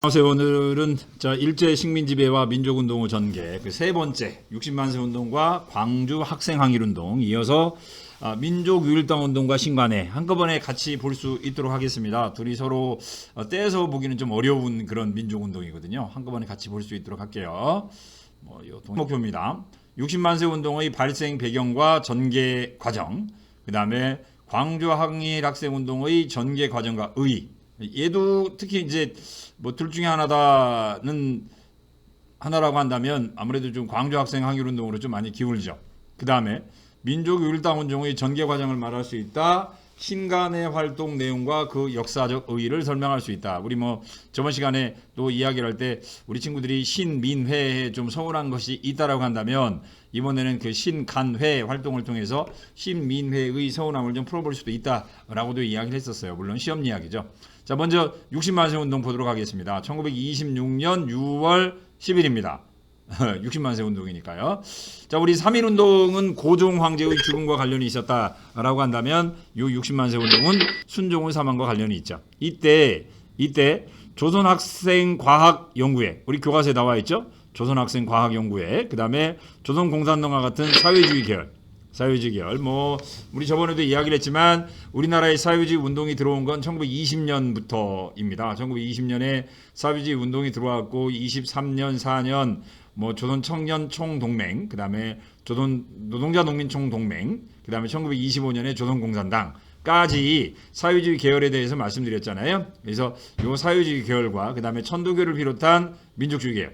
안녕하세요. 오늘은 일제 식민지배와 민족운동 후 전개 그 세 번째 60만세 운동과 광주 학생항일운동 이어서 민족유일당 운동과 신관에 한꺼번에 같이 볼 수 있도록 하겠습니다. 둘이 서로 떼서 보기는 좀 어려운 그런 민족운동이거든요. 한꺼번에 같이 볼 수 있도록 할게요. 목표입니다. 60만세 운동의 발생 배경과 전개 과정, 그 다음에 광주 항일학생운동의 전개 과정과 의의. 얘도 특히 이제 뭐 둘 중에 하나라고 한다면 아무래도 좀 광주 학생 항일운동으로 좀 많이 기울죠. 그 다음에 민족유일당 운동의 전개 과정을 말할 수 있다. 신간의 활동 내용과 그 역사적 의의를 설명할 수 있다. 우리 뭐 저번 시간에 또 이야기를 할 때 우리 친구들이 신민회에 좀 서운한 것이 있다라고 한다면 이번에는 그 신간회 활동을 통해서 신민회의 서운함을 좀 풀어볼 수도 있다라고도 이야기를 했었어요. 물론 시험 이야기죠. 자, 먼저 60만세 운동 보도록 하겠습니다. 1926년 6월 10일입니다. 60만세 운동이니까요. 자, 우리 3.1운동은 고종 황제의 죽음과 관련이 있었다라고 한다면 이 60만세 운동은 순종의 사망과 관련이 있죠. 이때 조선학생과학연구회, 우리 교과서에 나와 있죠. 조선학생과학연구회, 그 다음에 조선공산당과 같은 사회주의 계열, 뭐 우리 저번에도 이야기를 했지만 우리나라의 사회주의 운동이 들어온 건 1920년부터입니다. 1920년에 사회주의 운동이 들어왔고 23년, 4년 뭐 조선 청년 총동맹, 그다음에 조선 노동자 농민 총동맹, 그다음에 1925년에 조선 공산당까지 사회주의 계열에 대해서 말씀드렸잖아요. 그래서 요 사회주의 계열과 그다음에 천도교를 비롯한 민족주의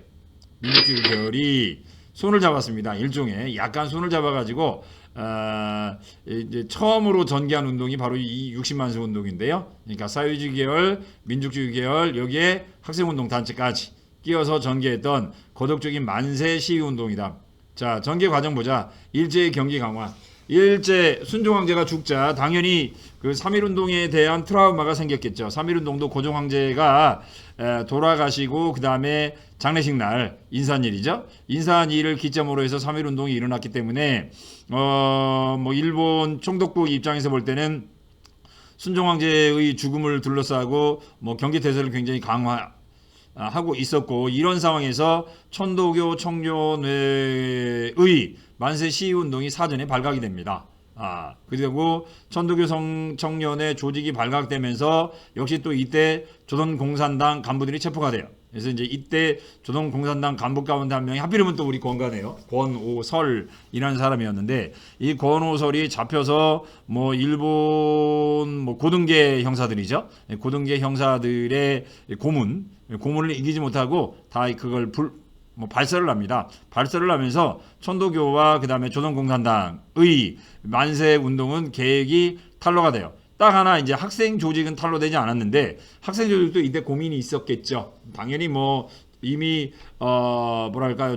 계열이 손을 잡았습니다. 일종의 약간 손을 잡아가지고 이제 처음으로 전개한 운동이 바로 이 60만세 운동인데요. 그러니까 사회주의 계열, 민족주의 계열, 여기에 학생운동 단체까지 끼어서 전개했던 고독적인 만세 시위 운동이다. 자, 전개 과정 보자. 일제의 경기 강화. 일제 순종황제가 죽자 당연히 그 3.1운동에 대한 트라우마가 생겼겠죠. 3.1운동도 고종 황제가 돌아가시고 그 다음에 장례식 날 인산일이죠. 인산일을 기점으로 해서 3.1운동이 일어났기 때문에 뭐 일본 총독부 입장에서 볼 때는 순종황제의 죽음을 둘러싸고 뭐 경계태세를 굉장히 강화하고 있었고, 이런 상황에서 천도교 청년회의 만세 시위운동이 사전에 발각이 됩니다. 그리고 천도교 청년회 조직이 발각되면서 역시 또 이때 조선공산당 간부들이 체포가 돼요. 그래서 이제 이때 조선공산당 간부 가운데 한 명이 하필이면 또 우리 권가네요. 권오설이라는 사람이었는데, 이 권오설이 잡혀서 뭐 일본 뭐 고등계 형사들이죠. 고등계 형사들의 고문을 이기지 못하고 다 그걸 발설을 합니다. 발설을 하면서 천도교와 그 다음에 조선공산당의 만세 운동은 계획이 탄로가 돼요. 딱 하나 이제 학생 조직은 탄로되지 않았는데, 학생 조직도 이때 고민이 있었겠죠. 당연히 뭐 이미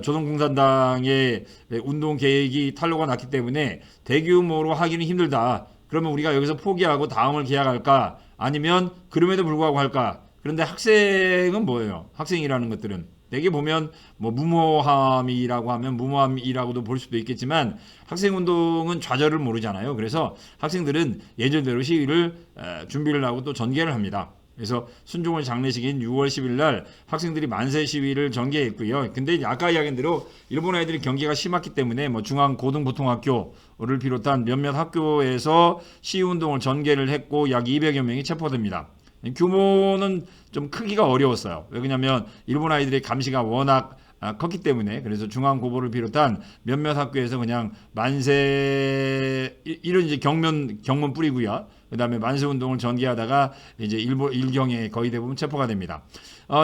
조선공산당의 운동 계획이 탄로가 났기 때문에 대규모로 하기는 힘들다. 그러면 우리가 여기서 포기하고 다음을 계약할까? 아니면 그럼에도 불구하고 할까? 그런데 학생은 뭐예요? 학생이라는 것들은 대개 보면 뭐 무모함이라고 하면 무모함이라고도 볼 수도 있겠지만 학생운동은 좌절을 모르잖아요. 그래서 학생들은 예정대로 시위를 준비를 하고 또 전개를 합니다. 그래서 순종의 장례식인 6월 10일 날 학생들이 만세 시위를 전개했고요. 근데 아까 이야기한 대로 일본 아이들이 경기가 심했기 때문에 뭐 중앙 고등보통학교를 비롯한 몇몇 학교에서 시위운동을 전개를 했고 약 200여 명이 체포됩니다. 규모는 좀 크기가 어려웠어요. 왜냐하면 일본 아이들의 감시가 워낙 컸기 때문에. 그래서 중앙고보를 비롯한 몇몇 학교에서 그냥 만세 이런 이제 경문 뿌리고요. 그 다음에 만세 운동을 전개하다가 이제 일경에 거의 대부분 체포가 됩니다.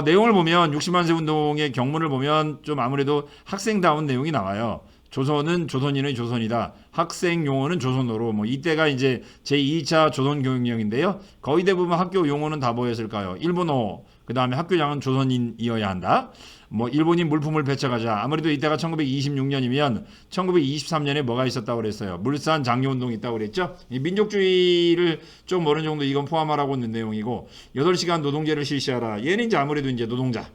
내용을 보면 60만세 운동의 경문을 보면 좀 아무래도 학생다운 내용이 나와요. 조선은 조선인의 조선이다. 학생 용어는 조선어로. 뭐 이때가 이제 제2차 조선교육령인데요. 거의 대부분 학교 용어는 다 뭐였을까요? 일본어. 그 다음에 학교장은 조선인이어야 한다. 뭐 일본인 물품을 배척하자. 아무래도 이때가 1926년이면 1923년에 뭐가 있었다고 그랬어요? 물산 장려운동이 있다고 그랬죠? 이 민족주의를 좀 어느 정도 이건 포함하라고 있는 내용이고, 8시간 노동제를 실시하라. 얘는 이제 아무래도 이제 노동자.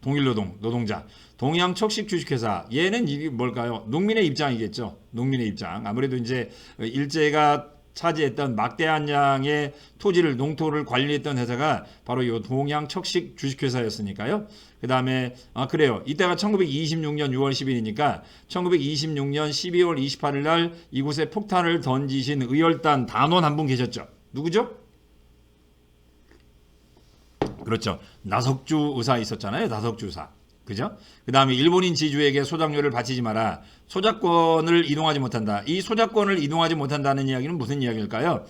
동일노동, 노동자. 동양 척식 주식회사. 얘는 이게 뭘까요? 농민의 입장이겠죠. 농민의 입장. 아무래도 이제 일제가 차지했던 막대한 양의 토지를 농토를 관리했던 회사가 바로 요 동양척식 주식회사였으니까요. 그 다음에 그래요. 이때가 1926년 6월 10일이니까 1926년 12월 28일 날 이곳에 폭탄을 던지신 의열단 단원 한 분 계셨죠. 누구죠? 그렇죠. 나석주 의사 있었잖아요. 나석주 의사. 그죠? 그 다음에 일본인 지주에게 소작료를 바치지 마라. 소작권을 이동하지 못한다. 이 소작권을 이동하지 못한다는 이야기는 무슨 이야기일까요?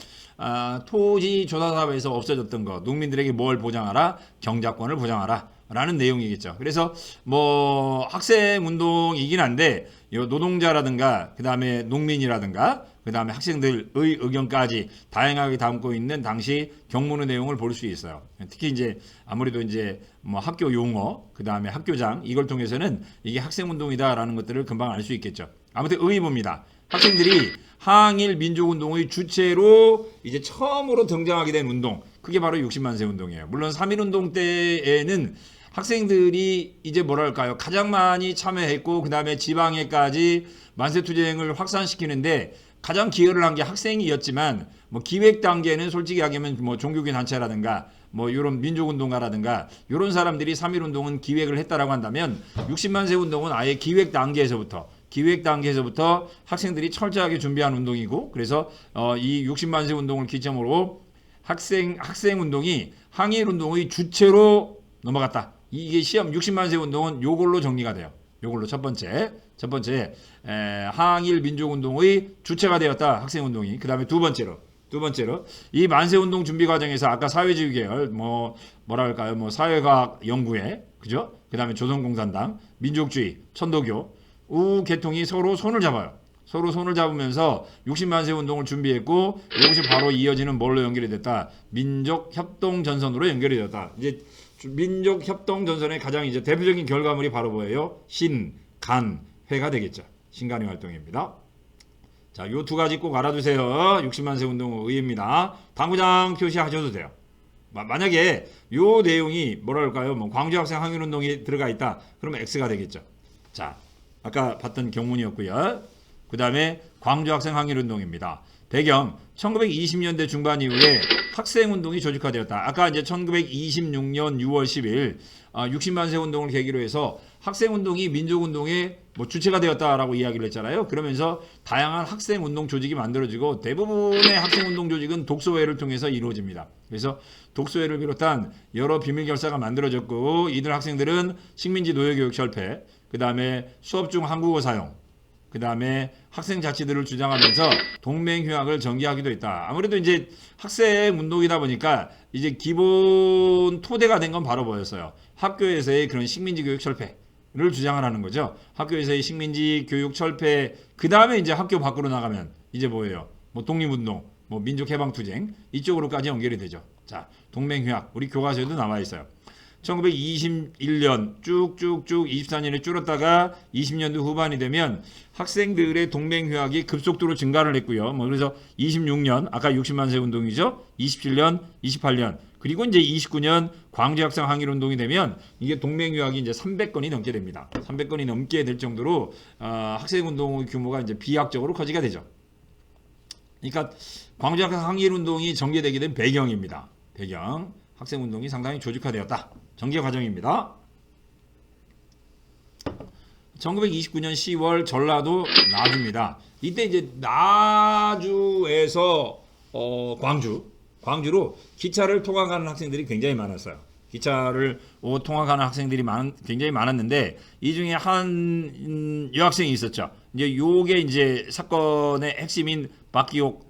토지 조사 사업에서 없어졌던 거, 농민들에게 뭘 보장하라? 경작권을 보장하라. 라는 내용이겠죠. 그래서 뭐 학생 운동이긴 한데 노동자라든가 그 다음에 농민이라든가 그 다음에 학생들의 의견까지 다양하게 담고 있는 당시 경문의 내용을 볼 수 있어요. 특히 이제 아무래도 이제 뭐 학교 용어 그 다음에 학교장 이걸 통해서는 이게 학생 운동이다라는 것들을 금방 알 수 있겠죠. 아무튼 의의봅니다. 학생들이 항일 민족운동의 주체로 이제 처음으로 등장하게 된 운동, 그게 바로 60만세 운동이에요. 물론 3.1운동 때에는 학생들이 이제 뭐랄까요, 가장 많이 참여했고 그 다음에 지방에까지 만세투쟁을 확산시키는데 가장 기여를 한 게 학생이었지만, 뭐 기획 단계는 솔직히 얘기하면 뭐 종교계 단체라든가 뭐 이런 민족운동가라든가 이런 사람들이 3.1운동은 기획을 했다라고 한다면 60만세 운동은 아예 기획 단계에서부터 학생들이 철저하게 준비한 운동이고, 그래서 이 60만세 운동을 기점으로 학생 운동이 항일 운동의 주체로 넘어갔다. 이게 시험 60만세 운동은 요걸로 정리가 돼요. 요걸로 첫 번째 항일 민족 운동의 주체가 되었다. 학생 운동이. 그다음에 두 번째로 이 만세 운동 준비 과정에서 아까 사회주의 계열 뭐랄까요? 뭐 사회과학 연구회, 그죠? 그다음에 조선공산당, 민족주의, 천도교 우 계통이 서로 손을 잡아요. 서로 손을 잡으면서 60만세 운동을 준비했고, 이것이 바로 이어지는 뭘로 연결이 됐다? 민족협동전선으로 연결이 됐다. 이제 민족협동전선의 가장 이제 대표적인 결과물이 바로 뭐예요? 신간회가 되겠죠. 신간회 활동입니다. 자, 요 두 가지 꼭 알아두세요. 60만세 운동 의의입니다. 당구장 표시하셔도 돼요. 만약에 요 내용이 뭐랄까요? 뭐 광주학생 항일운동이 들어가 있다. 그러면 X가 되겠죠. 자, 아까 봤던 경문이었고요. 그 다음에 광주학생 항일운동입니다. 배경 1920년대 중반 이후에 학생운동이 조직화되었다. 아까 이제 1926년 6월 10일 60만세 운동을 계기로 해서 학생운동이 민족운동의 뭐 주체가 되었다라고 이야기를 했잖아요. 그러면서 다양한 학생운동 조직이 만들어지고, 대부분의 학생운동 조직은 독소회를 통해서 이루어집니다. 그래서 독소회를 비롯한 여러 비밀결사가 만들어졌고, 이들 학생들은 식민지 노예교육철폐, 그 다음에 수업 중 한국어 사용, 그 다음에 학생 자치들을 주장하면서 동맹휴학을 전개하기도 했다. 아무래도 이제 학생 운동이다 보니까 이제 기본 토대가 된 건 바로 뭐였어요? 학교에서의 그런 식민지 교육 철폐를 주장을 하는 거죠. 학교에서의 식민지 교육 철폐, 그 다음에 이제 학교 밖으로 나가면 이제 뭐예요? 뭐 독립운동, 뭐 민족해방투쟁 이쪽으로까지 연결이 되죠. 자, 동맹휴학 우리 교과서에도 나와 있어요. 1921년 쭉쭉쭉 24년에 줄었다가 20년도 후반이 되면 학생들의 동맹휴학이 급속도로 증가를 했고요. 뭐 그래서 26년 아까 60만세 운동이죠. 27년, 28년 그리고 이제 29년 광주학생 항일운동이 되면 이게 동맹휴학이 이제 300건이 넘게 됩니다. 300건이 넘게 될 정도로 학생운동의 규모가 이제 비약적으로 커지게 되죠. 그러니까 광주학생 항일운동이 전개되게 된 배경입니다. 배경 학생운동이 상당히 조직화되었다. 전개 과정입니다. 1929년 10월 전라도 나주입니다. 이때 이제 나주에서 광주로 기차를 통학하는 학생들이 굉장히 많았어요. 기차를 통학하는 학생들이 굉장히 많았는데, 이 중에 한 여학생이 있었죠. 이제 요게 이제 사건의 핵심인 박기옥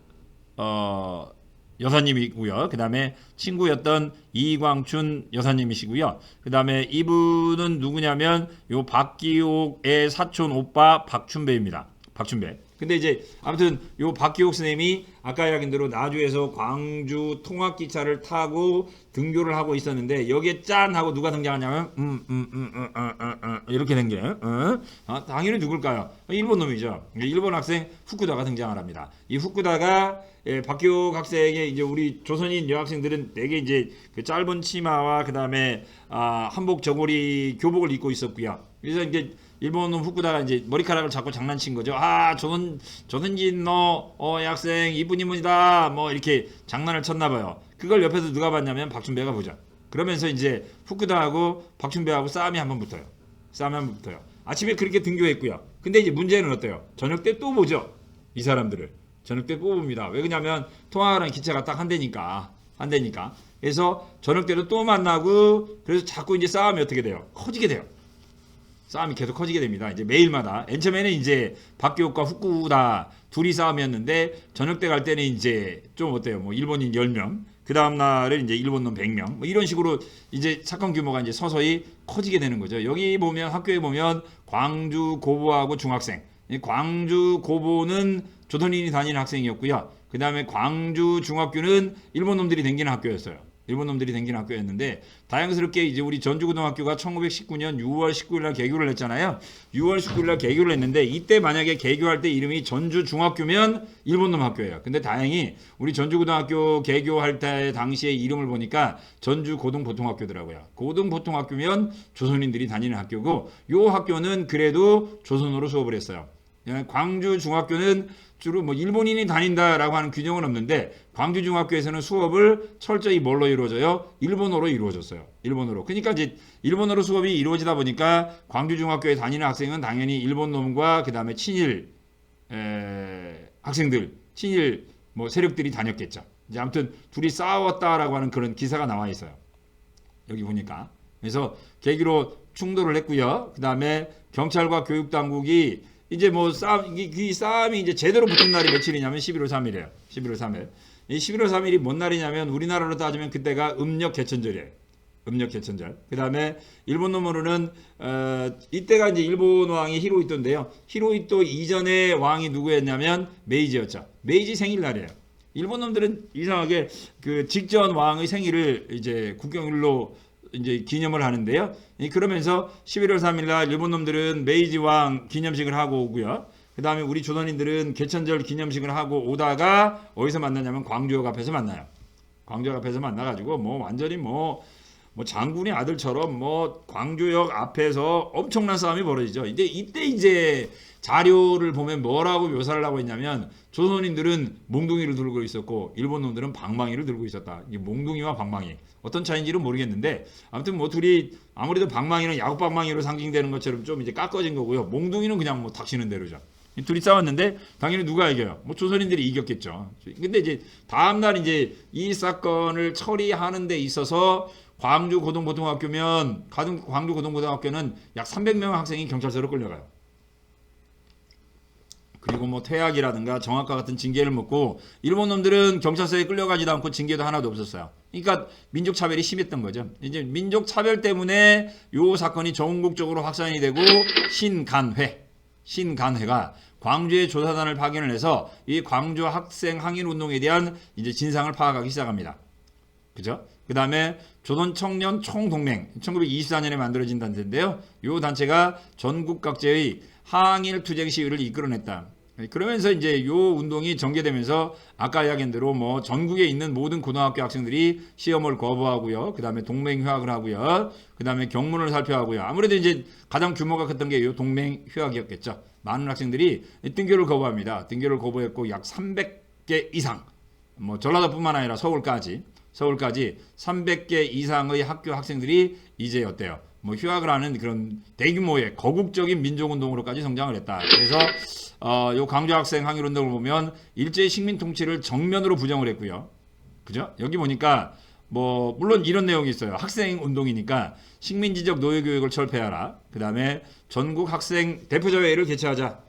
여사님이고요. 그 다음에 친구였던 이광춘 여사님이시고요. 그 다음에 이분은 누구냐면 요 박기옥의 사촌 오빠 박춘배입니다. 박춘배. 근데 이제 아무튼 요 박기옥 선생님이 아까 이야기한 대로 나주에서 광주 통학기차를 타고 등교를 하고 있었는데, 여기에 짠 하고 누가 등장하냐면 이렇게 된 게 당연히 누굴까요? 일본 놈이죠. 일본 학생 후쿠다가 등장을 합니다. 이 후쿠다가 박기옥 학생의 이제 우리 조선인 여학생들은 되게 이제 그 짧은 치마와 그 다음에 한복 저고리 교복을 입고 있었고요. 그래서 이제 일본 놈 후쿠다가 이제 머리카락을 잡고 장난친 거죠. 아, 조선진 너 학생 이분이다 뭐 이렇게 장난을 쳤나 봐요. 그걸 옆에서 누가 봤냐면 박춘배가 보죠. 그러면서 이제 후쿠다하고 박춘배하고 싸움이 한번 붙어요. 아침에 그렇게 등교했고요. 근데 이제 문제는 어때요? 저녁 때 또 보죠. 이 사람들을 저녁 때 또 봅니다. 왜 그러냐면 통화하는 기차가 딱 한 대니까. 그래서 저녁 때도 또 만나고, 그래서 자꾸 이제 싸움이 어떻게 돼요? 커지게 돼요. 싸움이 계속 커지게 됩니다. 이제 매일마다. 맨 처음에는 이제 박기옥과 후쿠다 둘이 싸움이었는데, 저녁 때 갈 때는 이제 좀 어때요? 뭐 일본인 10명, 그 다음날은 이제 일본 놈 100명, 뭐 이런 식으로 이제 사건 규모가 이제 서서히 커지게 되는 거죠. 여기 보면, 학교에 보면 광주 고보하고 중학생, 광주 고보는 조선인이 다니는 학생이었고요. 그 다음에 광주 중학교는 일본 놈들이 다니는 학교였어요. 다행스럽게 이제 우리 전주고등학교가 1919년 6월 19일 날 개교를 했잖아요. 6월 19일 날 개교를 했는데, 이때 만약에 개교할 때 이름이 전주중학교면 일본 놈 학교예요. 근데 다행히 우리 전주고등학교 개교할 때 당시에 이름을 보니까 전주고등보통학교더라고요. 고등보통학교면 조선인들이 다니는 학교고, 요 학교는 그래도 조선어로 수업을 했어요. 광주 중학교는 주로 뭐 일본인이 다닌다라고 하는 규정은 없는데, 광주 중학교에서는 수업을 철저히 뭘로 이루어져요? 일본어로 이루어졌어요. 일본어로. 그러니까 이제 일본어로 수업이 이루어지다 보니까 광주 중학교에 다니는 학생은 당연히 일본 놈과 그 다음에 친일 학생들, 친일 뭐 세력들이 다녔겠죠. 이제 아무튼 둘이 싸웠다라고 하는 그런 기사가 나와 있어요. 여기 보니까. 그래서 계기로 충돌을 했고요. 그 다음에 경찰과 교육당국이 이제 뭐 이 싸움이 이제 제대로 붙은 날이 며칠이냐면 11월 3일이에요. 11월 3일. 이 11월 3일이 뭔 날이냐면, 우리나라로 따지면 그때가 음력 개천절이에요. 그 다음에 일본 놈으로는 이때가 이제 일본 왕이 히로히토인데요. 히로히토 이전의 왕이 누구였냐면 메이지였죠. 메이지 생일날이에요. 일본 놈들은 이상하게 그 직전 왕의 생일을 이제 국경일로 이제 기념을 하는데요. 그러면서 11월 3일 날 일본 놈들은 메이지 왕 기념식을 하고 오고요. 그 다음에 우리 조선인들은 개천절 기념식을 하고 오다가 어디서 만나냐면 광주역 앞에서 만나요. 광주역 앞에서 만나가지고 뭐 완전히 뭐 장군의 아들처럼 뭐 광주역 앞에서 엄청난 싸움이 벌어지죠. 이때 이제 자료를 보면 뭐라고 묘사를 하고 있냐면, 조선인들은 몽둥이를 들고 있었고 일본 놈들은 방망이를 들고 있었다. 이게 몽둥이와 방망이 어떤 차이인지는 모르겠는데, 아무튼 뭐 둘이 아무래도 방망이는 야구 방망이로 상징되는 것처럼 좀 이제 깎아진 거고요. 몽둥이는 그냥 뭐 닥치는 대로죠. 둘이 싸웠는데 당연히 누가 이겨요? 뭐 조선인들이 이겼겠죠. 근데 이제 다음날 이제 이 사건을 처리하는 데 있어서 광주 고등고등학교는 약 300명 학생이 경찰서로 끌려가요. 그리고 뭐 퇴학이라든가 정학과 같은 징계를 먹고, 일본 놈들은 경찰서에 끌려가지도 않고 징계도 하나도 없었어요. 그러니까 민족 차별이 심했던 거죠. 이제 민족 차별 때문에 요 사건이 전국적으로 확산이 되고, 신간회가 광주의 조사단을 파견을 해서 이 광주 학생 항일 운동에 대한 이제 진상을 파악하기 시작합니다. 그죠? 그 다음에 조선 청년 총동맹, 1924년에 만들어진 단체인데요. 이 단체가 전국 각지의 항일 투쟁 시위를 이끌어냈다. 그러면서 이제 요 운동이 전개되면서 아까 이야기한 대로 뭐 전국에 있는 모든 고등학교 학생들이 시험을 거부하고요. 그 다음에 동맹휴학을 하고요. 그 다음에 경문을 살펴하고요. 아무래도 이제 가장 규모가 컸던 게 요 동맹휴학이었겠죠. 많은 학생들이 등교를 거부합니다. 등교를 거부했고 약 300개 이상, 뭐 전라도뿐만 아니라 서울까지 300개 이상의 학교 학생들이 이제 어때요? 뭐 휴학을 하는 그런 대규모의 거국적인 민족운동으로까지 성장을 했다. 그래서 요 광주 학생 항일운동을 보면 일제의 식민 통치를 정면으로 부정을 했고요. 그죠? 여기 보니까 뭐 물론 이런 내용이 있어요. 학생 운동이니까 식민지적 노예교육을 철폐하라. 그 다음에 전국 학생 대표자회의를 개최하자.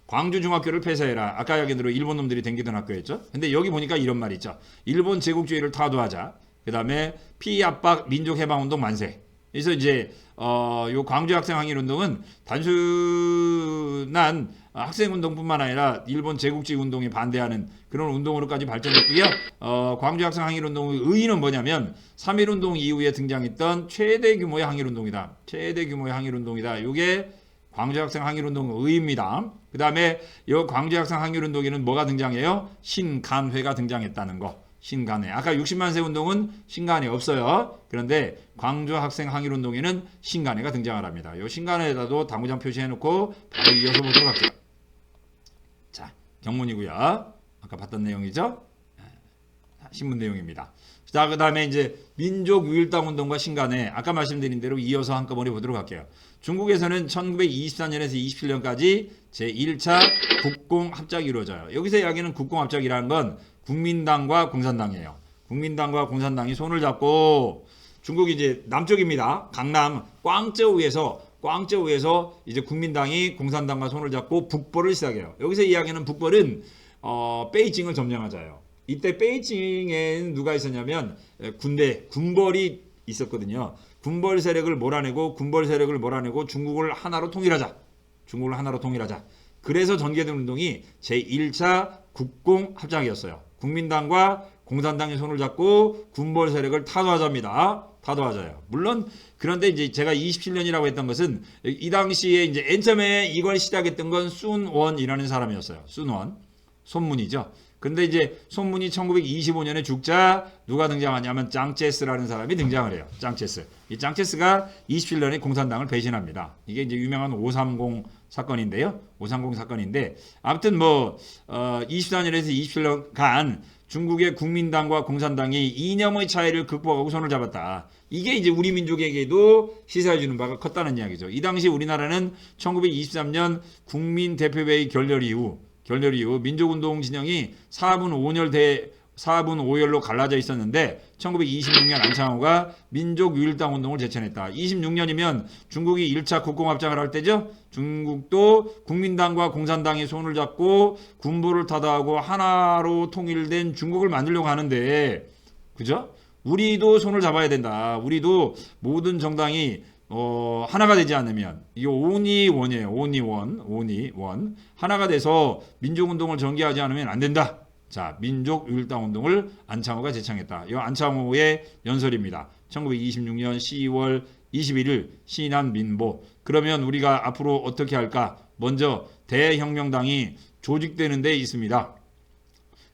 광주 중학교를 폐쇄해라. 아까 이야기한 대로 일본 놈들이 댕기던 학교였죠. 근데 여기 보니까 이런 말이 있죠. 일본 제국주의를 타도하자. 그 다음에 피압박 민족해방운동 만세. 그래서 이제 요 광주 학생 항일 운동은 단순한 학생 운동뿐만 아니라 일본 제국주의 운동에 반대하는 그런 운동으로까지 발전했고요. 광주 학생 항일 운동의 의의는 뭐냐면 3.1 운동 이후에 등장했던 최대 규모의 항일 운동이다. 이게 광주 학생 항일 운동의 의의입니다. 그 다음에 이 광주 학생 항일 운동에는 뭐가 등장해요? 신간회가 등장했다는 거. 신간에. 아까 60만 세 운동은 신간에 없어요. 그런데 광주 학생 항일 운동에는 신간에가 등장을 합니다. 이 신간에다도 당구장 표시해 놓고 바로 이어서 보도록 할게요. 자, 경문이고요. 아까 봤던 내용이죠. 신문 내용입니다. 자, 그 다음에 이제 민족 유일당 운동과 신간에 아까 말씀드린 대로 이어서 한꺼번에 보도록 할게요. 중국에서는 1924년에서 27년까지 제1차 국공합작이 이루어져요. 여기서 이야기는 국공합작이라는 건 국민당과 공산당이에요. 국민당과 공산당이 손을 잡고 중국이 이제 남쪽입니다. 강남 광저우에서 이제 국민당이 공산당과 손을 잡고 북벌을 시작해요. 여기서 이야기는 북벌은 베이징을 점령하자요. 이때 베이징에는 누가 있었냐면 군벌이 있었거든요. 군벌 세력을 몰아내고 중국을 하나로 통일하자. 그래서 전개된 운동이 제1차 국공합작이었어요. 국민당과 공산당이 손을 잡고 군벌 세력을 타도하자입니다. 타도하자요. 물론 그런데 이제 제가 27년이라고 했던 것은 이 당시에 이제 맨 처음에 이걸 시작했던 건 순원이라는 사람이었어요. 순원. 손문이죠. 근데 이제 손문이 1925년에 죽자 누가 등장하냐면 짱체스라는 사람이 등장을 해요. 짱체스. 이 짱체스가 27년에 공산당을 배신합니다. 이게 이제 유명한 530 사건인데요. 530 사건인데 아무튼 24년에서 27년간 중국의 국민당과 공산당이 이념의 차이를 극복하고 손을 잡았다. 이게 이제 우리 민족에게도 시사해 주는 바가 컸다는 이야기죠. 이 당시 우리나라는 1923년 국민대표회의 결렬 이후 민족운동 진영이 4분 5열로 갈라져 있었는데 1926년 안창호가 민족유일당 운동을 제천했다. 26년이면 중국이 1차 국공합작을 할 때죠. 중국도 국민당과 공산당이 손을 잡고 군부를 타다하고 하나로 통일된 중국을 만들려고 하는데 그죠? 우리도 손을 잡아야 된다. 우리도 모든 정당이 하나가 되지 않으면 이게 온이원이에요. 온이원 하나가 돼서 민족운동을 전개하지 않으면 안 된다. 자, 민족유일당 운동을 안창호가 제창했다. 이 안창호의 연설입니다. 1926년 10월 21일 시난민보. 그러면 우리가 앞으로 어떻게 할까? 먼저 대혁명당이 조직되는 데 있습니다.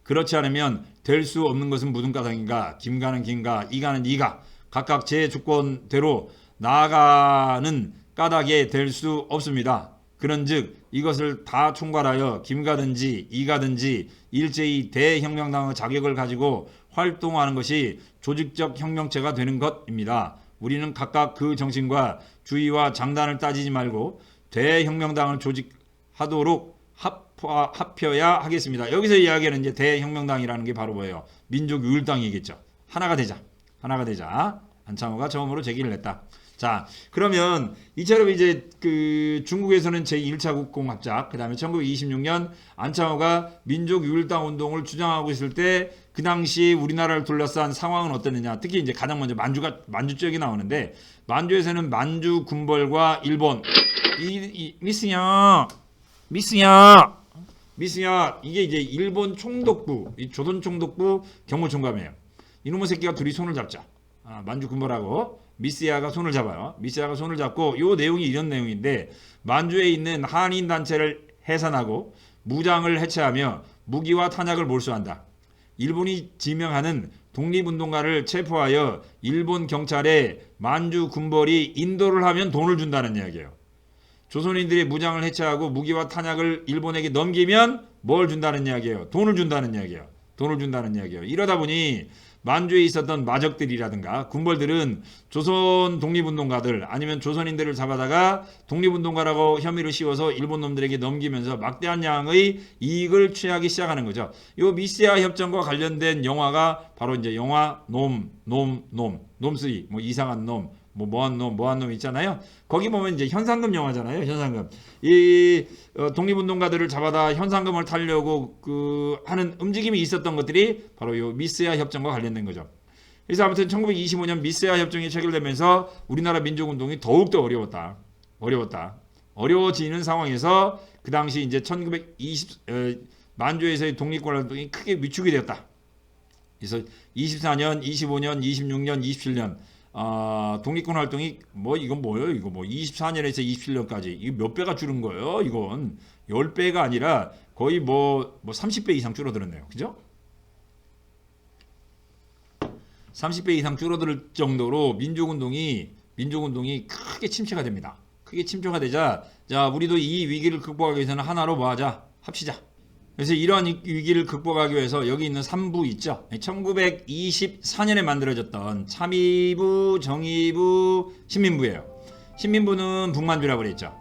그렇지 않으면 될 수 없는 것은 무등가상인가? 김가는 김가, 이가는 이가. 각각 제 주권대로 나아가는 까닭에 될 수 없습니다. 그런즉 이것을 다 총괄하여 김가든지 이가든지 일제히 대혁명당의 자격을 가지고 활동하는 것이 조직적 혁명체가 되는 것입니다. 우리는 각각 그 정신과 주의와 장단을 따지지 말고 대혁명당을 조직하도록 합혀야 하겠습니다. 여기서 이야기하는 이제 대혁명당이라는 게 바로 뭐예요? 민족유일당이겠죠. 하나가 되자. 안창호가 처음으로 제기를 했다. 자, 그러면 이처럼 이제 그 중국에서는 제1차 국공합작, 그 다음에 1926년 안창호가 민족유일당 운동을 주장하고 있을 때 그 당시 우리나라를 둘러싼 상황은 어땠느냐. 특히 이제 가장 먼저 만주 지역이 나오는데 만주에서는 만주 군벌과 일본 미스야 이게 이제 일본 총독부, 이 조선 총독부 경무총감이에요. 이놈의 새끼가 둘이 손을 잡자. 만주 군벌하고 미스야가 손을 잡아요. 미스야가 손을 잡고 이 내용이 이런 내용인데 만주에 있는 한인 단체를 해산하고 무장을 해체하며 무기와 탄약을 몰수한다. 일본이 지명하는 독립운동가를 체포하여 일본 경찰에 만주 군벌이 인도를 하면 돈을 준다는 이야기예요. 조선인들이 무장을 해체하고 무기와 탄약을 일본에게 넘기면 뭘 준다는 이야기예요? 돈을 준다는 이야기예요. 이러다 보니 만주에 있었던 마적들이라든가 군벌들은 조선 독립운동가들 아니면 조선인들을 잡아다가 독립운동가라고 혐의를 씌워서 일본 놈들에게 넘기면서 막대한 양의 이익을 취하기 시작하는 거죠. 이 미스야 협정과 관련된 영화가 바로 이제 영화 놈3 뭐 이상한 놈 뭐한 놈 있잖아요. 거기 보면 이제 현상금 영화잖아요. 현상금. 이 독립운동가들을 잡아다 현상금을 타려고 하는 움직임이 있었던 것들이 바로 이 미스야 협정과 관련된 거죠. 그래서 아무튼 1925년 미스야 협정이 체결되면서 우리나라 민족운동이 더욱더 어려워지는 상황에서 그 당시 이제 1920 만주에서의 독립권 활동이 크게 위축이 되었다. 그래서 24년, 25년, 26년, 27년 독립군 활동이 이건 뭐예요? 이거 24년에서 27년까지 이거 몇 배가 줄은 거예요? 이건 10배가 아니라 거의 30배 이상 줄어들었네요. 그죠? 30배 이상 줄어들 정도로 민족운동이 크게 침체가 됩니다. 크게 침체가 되자 자 우리도 이 위기를 극복하기 위해서는 하나로 뭐하자 합치자. 그래서 이러한 위기를 극복하기 위해서 여기 있는 3부 있죠. 1924년에 만들어졌던 참의부, 정의부, 신민부예요. 신민부는 북만주라고 그랬죠.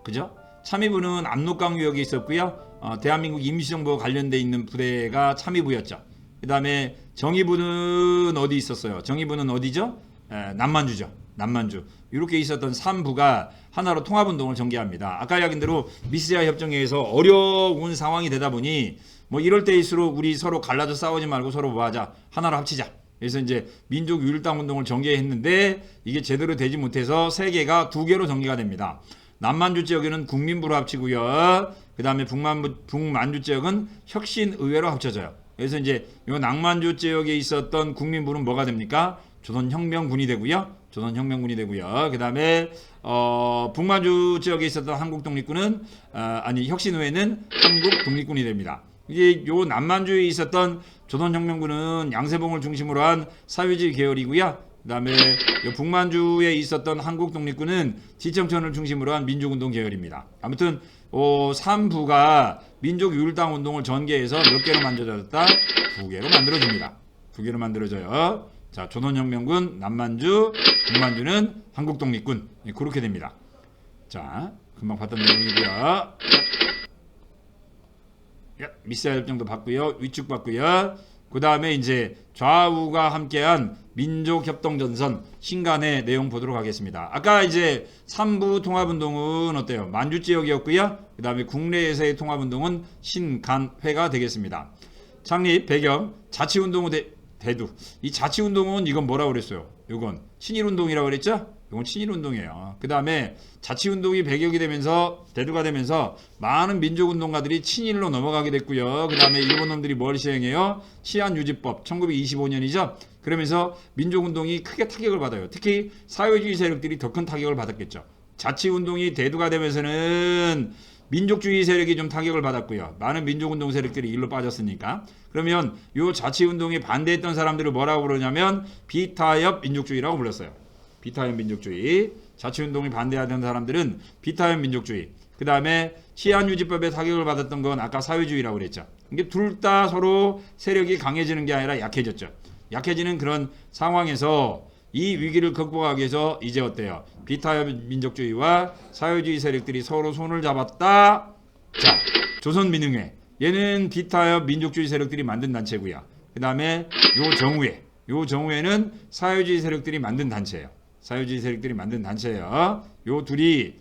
그죠? 참의부는 압록강유역에 있었고요. 대한민국 임시정부와 관련돼 있는 부대가 참의부였죠. 그 다음에 정의부는 어디 있었어요? 정의부는 어디죠? 남만주죠. 남만주. 이렇게 있었던 3부가 하나로 통합운동을 전개합니다. 아까 이야기한 대로 미스야 협정에서 어려운 상황이 되다 보니 뭐 이럴 때일수록 우리 서로 갈라져 싸우지 말고 서로 뭐하자 하나로 합치자. 그래서 이제 민족 유일당 운동을 전개했는데 이게 제대로 되지 못해서 세 개가 두 개로 전개가 됩니다. 남만주 지역에는 국민부로 합치고요. 그 다음에 북만주 지역은 혁신의회로 합쳐져요. 그래서 이제 요 낭만주 지역에 있었던 국민부는 뭐가 됩니까? 조선혁명군이 되고요. 조선혁명군이 되고요. 그 다음에 북만주 지역에 있었던 한국독립군은 혁신의회는 한국독립군이 됩니다. 이게 요 남만주에 있었던 조선혁명군은 양세봉을 중심으로 한 사회주의 계열이고요. 그 다음에 북만주에 있었던 한국독립군은 지청천을 중심으로 한 민족운동 계열입니다. 아무튼 3부가 민족유일당 운동을 전개해서 몇 개로 만들어졌다? 2개로 만들어집니다. 2개로 만들어져요. 자, 조선혁명군, 남만주, 북만주는 한국독립군. 그렇게 됩니다. 자, 금방 봤던 내용이고요. 미사일 협정도 봤고요. 위축 봤고요. 그 다음에 이제 좌우가 함께한 민족협동전선 신간의 내용 보도록 하겠습니다. 아까 이제 3부 통합운동은 어때요? 만주 지역이었고요. 그 다음에 국내에서의 통합운동은 신간회가 되겠습니다. 창립 배경 자치운동 대두. 이 자치운동은 이건 뭐라고 그랬어요? 이건 친일운동이라고 그랬죠? 이건 친일운동이에요. 그 다음에 자치운동이 배경이 되면서 대두가 되면서 많은 민족운동가들이 친일로 넘어가게 됐고요. 그 다음에 일본 놈들이 뭘 시행해요? 치안유지법 1925년이죠. 그러면서 민족운동이 크게 타격을 받아요. 특히 사회주의 세력들이 더 큰 타격을 받았겠죠. 자치운동이 대두가 되면서는 민족주의 세력이 좀 타격을 받았고요. 많은 민족운동 세력들이 일로 빠졌으니까. 그러면 이 자치운동에 반대했던 사람들을 뭐라고 부르냐면 비타협 민족주의라고 불렀어요. 비타협 민족주의. 자치운동에 반대하던 사람들은 비타협 민족주의. 그 다음에 치안유지법에 타격을 받았던 건 아까 사회주의라고 그랬죠. 이게 둘 다 서로 세력이 강해지는 게 아니라 약해졌죠. 약해지는 그런 상황에서 이 위기를 극복하기 위해서 이제 어때요? 비타협 민족주의와 사회주의 세력들이 서로 손을 잡았다. 자, 조선민흥회. 얘는 비타협 민족주의 세력들이 만든 단체고요. 그 다음에 요 정우회. 요 정우회는 사회주의 세력들이 만든 단체예요. 사회주의 세력들이 만든 단체예요. 요 둘이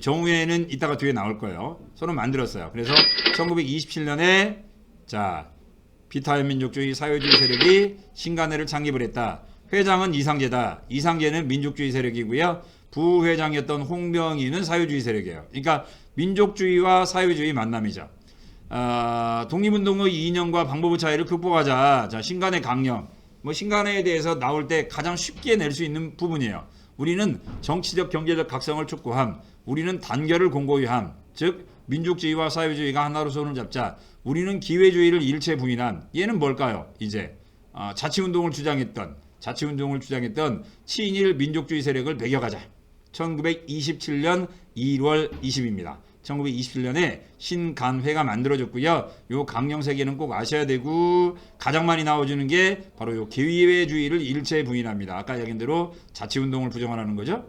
정우회는 이따가 뒤에 나올 거예요. 서로 만들었어요. 그래서 1927년에 자 비타협 민족주의 사회주의 세력이 신간회를 창립을 했다. 회장은 이상재다. 이상재는 민족주의 세력이고요. 부회장이었던 홍명희는 사회주의 세력이에요. 그러니까 민족주의와 사회주의 만남이죠. 독립운동의 이념과 방법의 차이를 극복하자. 자, 신간회 강령. 신간회에 대해서 나올 때 가장 쉽게 낼 수 있는 부분이에요. 우리는 정치적 경제적 각성을 촉구함. 우리는 단결을 공고히 함. 즉 민족주의와 사회주의가 하나로 손을 잡자. 우리는 기회주의를 일체 부인한. 얘는 뭘까요? 이제 자치운동을 주장했던 친일 민족주의 세력을 배격하자. 1927년 1월 20입니다. 1927년에 신간회가 만들어졌고요. 요 강령 세계는 꼭 아셔야 되고 가장 많이 나와주는 게 바로 요 기회주의를 일체 부인합니다. 아까 얘기한 대로 자치운동을 부정하라는 거죠.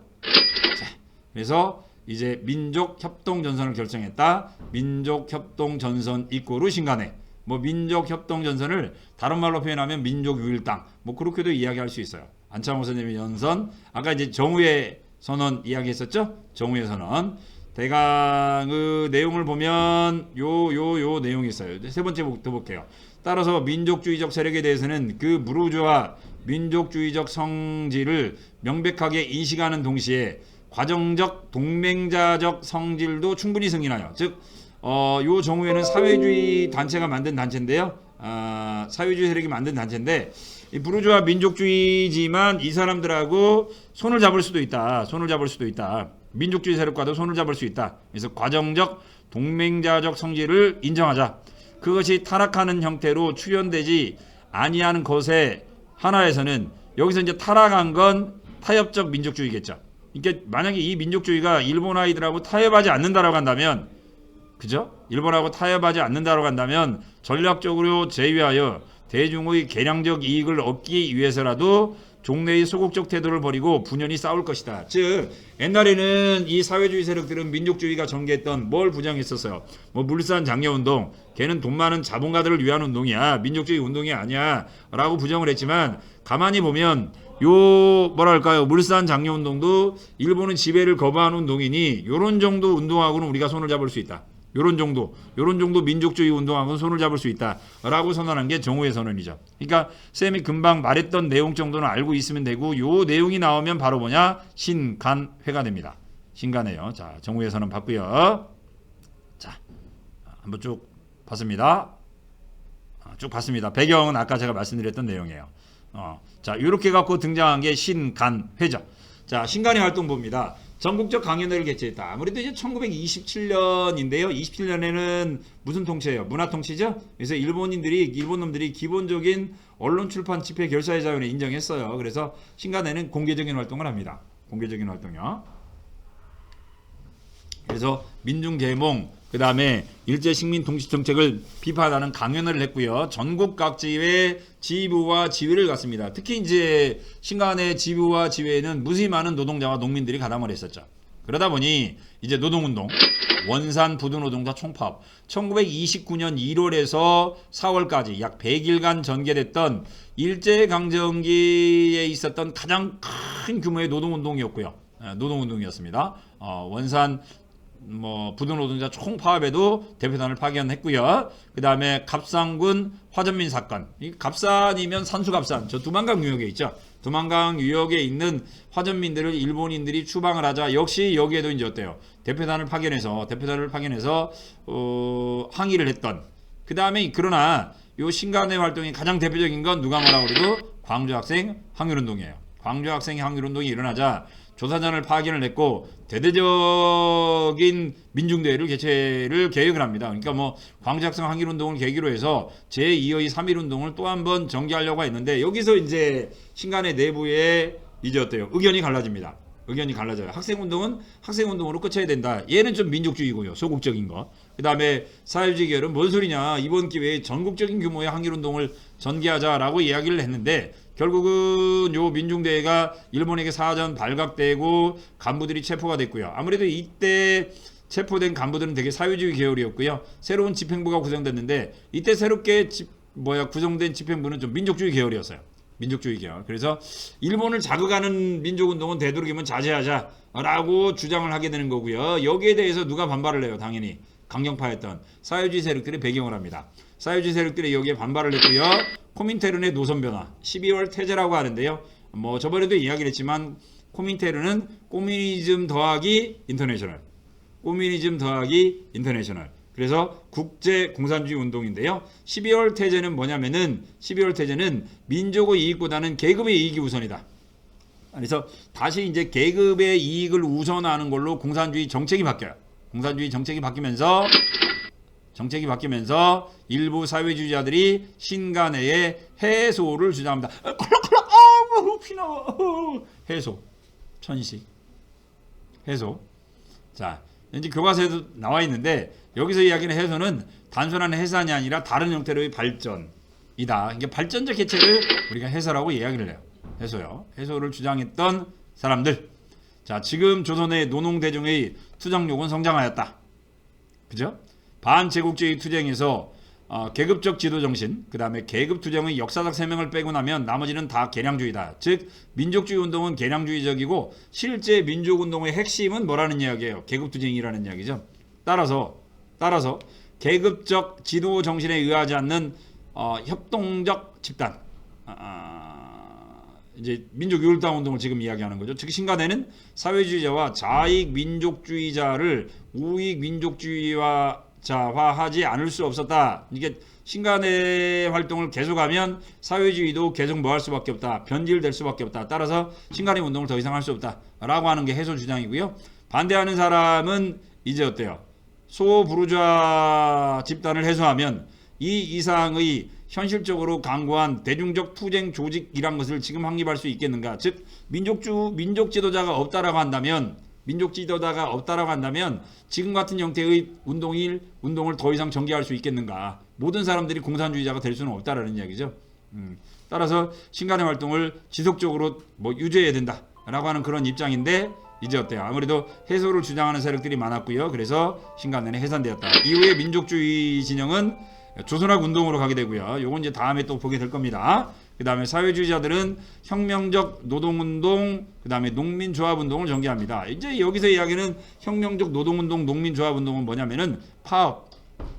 자, 그래서 이제 민족협동전선을 결정했다. 민족협동전선 이꼬르 신간회. 민족협동전선을 다른 말로 표현하면 민족유일당. 그렇게도 이야기할 수 있어요. 안창호 선생님의 연선. 아까 이제 정우회 선언 이야기했었죠? 정우회 선언. 대강 그 내용을 보면 요 내용이 있어요. 세 번째부터 볼게요. 따라서 민족주의적 세력에 대해서는 그 부르주아 민족주의적 성질을 명백하게 인식하는 동시에 과정적 동맹자적 성질도 충분히 승인하여. 즉 요 정우회는 사회주의 단체가 만든 단체인데요. 사회주의 세력이 만든 단체인데 이 부르주아 민족주의지만 이 사람들하고 손을 잡을 수도 있다. 민족주의 세력과도 손을 잡을 수 있다. 그래서 과정적 동맹자적 성질을 인정하자. 그것이 타락하는 형태로 출현되지 아니하는 것의 하나에서는 여기서 이제 타락한 건 타협적 민족주의겠죠. 그러니까 만약에 이 민족주의가 일본 아이들하고 타협하지 않는다라고 한다면, 그죠? 일본하고 타협하지 않는다라고 한다면 전략적으로 제외하여 대중의 개량적 이익을 얻기 위해서라도 종래의 소극적 태도를 버리고 분연히 싸울 것이다. 즉 옛날에는 이 사회주의 세력들은 민족주의가 전개했던 뭘 부정했었어요. 뭐 물산 장려운동, 걔는 돈 많은 자본가들을 위한 운동이야, 민족주의 운동이 아니야 라고 부정을 했지만, 가만히 보면 요 뭐랄까요, 물산 장려운동도 일본은 지배를 거부하는 운동이니 요런 정도 운동하고는 우리가 손을 잡을 수 있다. 요런 정도 민족주의 운동하고는 손을 잡을 수 있다라고 선언한 게 정오의 선언이죠. 그러니까 쌤이 금방 말했던 내용 정도는 알고 있으면 되고, 요 내용이 나오면 바로 뭐냐, 신간회가 됩니다. 신간회요. 자, 정오의 선언 봤고요. 자, 한번 쭉 봤습니다. 쭉 봤습니다. 배경은 아까 제가 말씀드렸던 내용이에요. 자, 이렇게 갖고 등장한 게 신간회죠. 자, 신간회 활동 봅니다. 전국적 강연회를 개최했다. 아무래도 이제 1927년인데요. 27년에는 무슨 통치예요? 문화 통치죠? 그래서 일본 놈들이 기본적인 언론 출판 집회 결사의 자유를 인정했어요. 그래서 신간회는 공개적인 활동을 합니다. 공개적인 활동이요. 그래서 민중계몽, 그 다음에 일제 식민 통치 정책을 비판하는 강연을 했고요. 전국 각지의 지부와 지회를 갔습니다. 특히 이제 신간의 지부와 지회에는 무수히 많은 노동자와 농민들이 가담을 했었죠. 그러다 보니 이제 노동운동, 원산 부두노동자 총파업, 1929년 1월에서 4월까지 약 100일간 전개됐던 일제강점기에 있었던 가장 큰 규모의 노동운동이었고요. 노동운동이었습니다. 원산 부두노동자 총파업에도 대표단을 파견했고요. 그 다음에 갑산군 화전민 사건. 이 갑산이면 산수갑산, 저 두만강 유역에 있죠. 두만강 유역에 있는 화전민들을 일본인들이 추방을 하자 역시 여기에도 이제 어때요? 대표단을 파견해서 항의를 했던. 그 다음에 그러나 요 신간회 활동이 가장 대표적인 건 누가 뭐라고 그래도 광주학생 항일운동이에요. 광주학생 항일운동이 일어나자 조사장을 파견을 했고 대대적인 민중대회를 개최를 계획을 합니다. 그러니까 뭐 광주학생 항일운동을 계기로 해서 제2의 3.1운동을 또 한 번 전개하려고 했는데, 여기서 이제 신간의 내부에 이제 어때요? 의견이 갈라집니다. 의견이 갈라져요. 학생운동은 학생운동으로 끝쳐야 된다. 얘는 좀 민족주의고요. 소극적인 거. 그 다음에 사회주의 계열은 뭔 소리냐, 이번 기회에 전국적인 규모의 항일운동을 전개하자라고 이야기를 했는데, 결국은 요 민중대회가 일본에게 사전 발각되고 간부들이 체포가 됐고요. 아무래도 이때 체포된 간부들은 되게 사회주의 계열이었고요. 새로운 집행부가 구성됐는데 이때 새롭게 구성된 집행부는 좀 민족주의 계열이었어요. 민족주의 계열. 그래서 일본을 자극하는 민족운동은 되도록이면 자제하자라고 주장을 하게 되는 거고요. 여기에 대해서 누가 반발을 해요? 당연히 강경파였던 사회주의 세력들이 배경을 합니다. 사회주의 세력들이 여기에 반발을 했고요. 코민테른의 노선 변화, 12월 태제라고 하는데요. 뭐 저번에도 이야기를 했지만 코민테른은 꼬미니즘 더하기 인터내셔널, 그래서 국제 공산주의 운동인데요. 12월 태제는 뭐냐면은 12월 태제는 민족의 이익보다는 계급의 이익이 우선이다. 그래서 다시 이제 계급의 이익을 우선하는 걸로 공산주의 정책이 바뀌어요. 공산주의 정책이 바뀌면서 일부 사회주의자들이 신간회의 해소를 주장합니다. 피나와. 해소, 천식, 해소. 자, 이제 교과서에도 나와 있는데 여기서 이야기하는 해소는 단순한 해산이 아니라 다른 형태로의 발전이다. 그러니까 발전적 해체를 우리가 해소라고 이야기를 해요. 해소요. 해소를 주장했던 사람들. 자, 지금 조선의 노농대중의 투쟁력은 성장하였다. 그죠? 반제국주의 투쟁에서 계급적 지도정신, 그 다음에 계급투쟁의 역사적 세명을 빼고 나면 나머지는 다 개량주의다. 즉 민족주의 운동은 개량주의적이고 실제 민족운동의 핵심은 뭐라는 이야기예요? 계급투쟁이라는 이야기죠. 따라서 계급적 지도정신에 의하지 않는 협동적 집단, 이제 민족유혈당 운동을 지금 이야기하는 거죠. 즉 신간회는 사회주의자와 자익 민족주의자를 우익 민족주의자화하지 않을 수 없었다. 이게 신간회 활동을 계속하면 사회주의도 계속 뭐할 수밖에 없다. 변질될 수밖에 없다. 따라서 신간회 운동을 더 이상 할 수 없다라고 하는 게 해소 주장이고요. 반대하는 사람은 이제 어때요? 소부르주아 집단을 해소하면 이 이상의 현실적으로 강고한 대중적 투쟁 조직이란 것을 지금 확립할 수 있겠는가? 즉 민족 지도자가 없다라고 한다면 지금 같은 형태의 운동을 더 이상 전개할 수 있겠는가? 모든 사람들이 공산주의자가 될 수는 없다라는 이야기죠. 따라서 신간의 활동을 지속적으로 유지해야 된다라고 하는 그런 입장인데 이제 어때요? 아무래도 해소를 주장하는 세력들이 많았고요. 그래서 신간회는 해산되었다. 이후에 민족주의 진영은 조선학 운동으로 가게 되고요. 요건 이제 다음에 또 보게 될 겁니다. 그 다음에 사회주의자들은 혁명적 노동운동, 그 다음에 농민조합운동을 전개합니다. 이제 여기서 이야기는 혁명적 노동운동, 농민조합운동은 뭐냐면은 파업,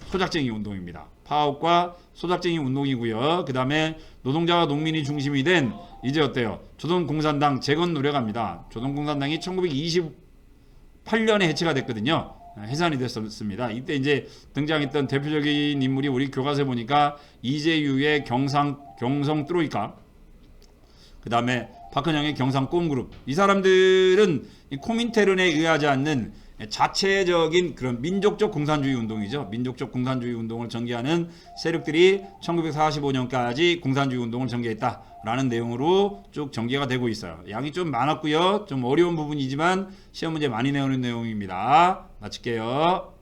소작쟁이 운동입니다. 파업과 소작쟁이 운동이고요. 그 다음에 노동자와 농민이 중심이 된 이제 어때요? 조선공산당 재건 노력합니다. 조선공산당이 1928년에 해체가 됐거든요. 해산이 됐었습니다. 이때 이제 등장했던 대표적인 인물이 우리 교과서에 보니까 이재유의 경성 트로이카, 그 다음에 박헌영의 경상 꼼그룹. 이 사람들은 이 코민테른에 의하지 않는 자체적인 그런 민족적 공산주의 운동이죠. 민족적 공산주의 운동을 전개하는 세력들이 1945년까지 공산주의 운동을 전개했다라는 내용으로 쭉 전개가 되고 있어요. 양이 좀 많았고요. 좀 어려운 부분이지만 시험 문제 많이 내오는 내용입니다. 마칠게요.